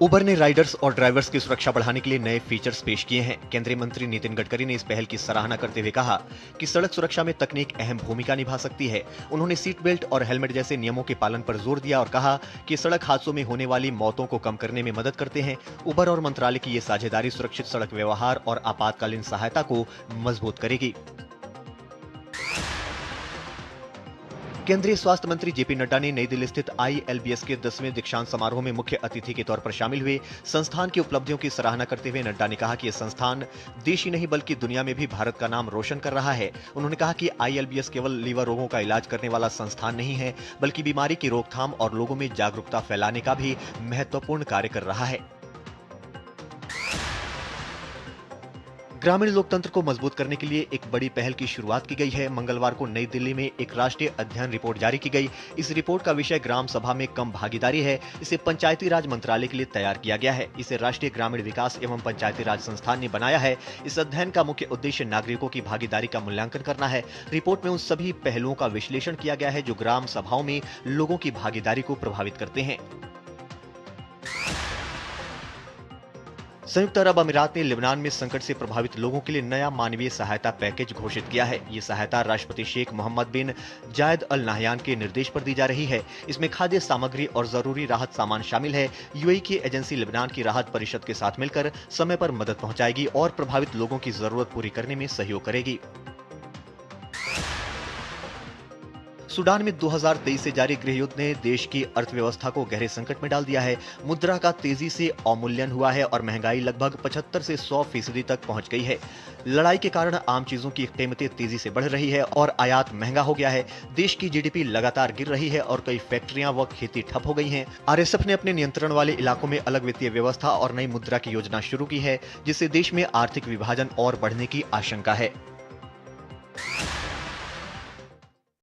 उबर ने राइडर्स और ड्राइवर्स की सुरक्षा बढ़ाने के लिए नए फीचर्स पेश किए हैं। केंद्रीय मंत्री नितिन गडकरी ने इस पहल की सराहना करते हुए कहा कि सड़क सुरक्षा में तकनीक अहम भूमिका निभा सकती है। उन्होंने सीट बेल्ट और हेलमेट जैसे नियमों के पालन पर जोर दिया और कहा कि सड़क हादसों में होने वाली मौतों को कम करने में मदद करते हैं। उबर और मंत्रालय की ये साझेदारी सुरक्षित सड़क व्यवहार और आपातकालीन सहायता को मजबूत करेगी। केंद्रीय स्वास्थ्य मंत्री जेपी नड्डा ने नई दिल्ली स्थित आईएलबीएस के 10वें दीक्षांत समारोह में मुख्य अतिथि के तौर पर शामिल हुए। संस्थान की उपलब्धियों की सराहना करते हुए नड्डा ने कहा कि यह संस्थान देश ही नहीं बल्कि दुनिया में भी भारत का नाम रोशन कर रहा है। उन्होंने कहा कि आईएलबीएस केवल लीवर रोगों का इलाज करने वाला संस्थान नहीं है, बल्कि बीमारी की रोकथाम और लोगों में जागरूकता फैलाने का भी महत्वपूर्ण कार्य कर रहा है। ग्रामीण लोकतंत्र को मजबूत करने के लिए एक बड़ी पहल की शुरुआत की गई है। मंगलवार को नई दिल्ली में एक राष्ट्रीय अध्ययन रिपोर्ट जारी की गई। इस रिपोर्ट का विषय ग्राम सभा में कम भागीदारी है। इसे पंचायती राज मंत्रालय के लिए तैयार किया गया है। इसे राष्ट्रीय ग्रामीण विकास एवं पंचायती राज संस्थान ने बनाया है। इस अध्ययन का मुख्य उद्देश्य नागरिकों की भागीदारी का मूल्यांकन करना है। रिपोर्ट में उन सभी पहलुओं का विश्लेषण किया गया है जो ग्राम सभाओं में लोगों की भागीदारी को प्रभावित करते हैं। संयुक्त अरब अमीरात ने लेबनान में संकट से प्रभावित लोगों के लिए नया मानवीय सहायता पैकेज घोषित किया है। ये सहायता राष्ट्रपति शेख मोहम्मद बिन जायद अल नाहयान के निर्देश पर दी जा रही है। इसमें खाद्य सामग्री और जरूरी राहत सामान शामिल है। यूएई की एजेंसी लेबनान की राहत परिषद के साथ मिलकर समय पर मदद पहुंचाएगी और प्रभावित लोगों की जरूरत पूरी करने में सहयोग करेगी। सूडान में 2023 से जारी गृह युद्ध ने देश की अर्थव्यवस्था को गहरे संकट में डाल दिया है। मुद्रा का तेजी से अवमूल्यन हुआ है और महंगाई लगभग 75 से 100% तक पहुंच गई है। लड़ाई के कारण आम चीजों की कीमतें तेजी से बढ़ रही है और आयात महंगा हो गया है। देश की जीडीपी लगातार गिर रही है और कई फैक्ट्रियां व खेती ठप हो गई हैं। आरएसएफ ने अपने नियंत्रण वाले इलाकों में अलग वित्तीय व्यवस्था और नई मुद्रा की योजना शुरू की है, जिससे देश में आर्थिक विभाजन और बढ़ने की आशंका है।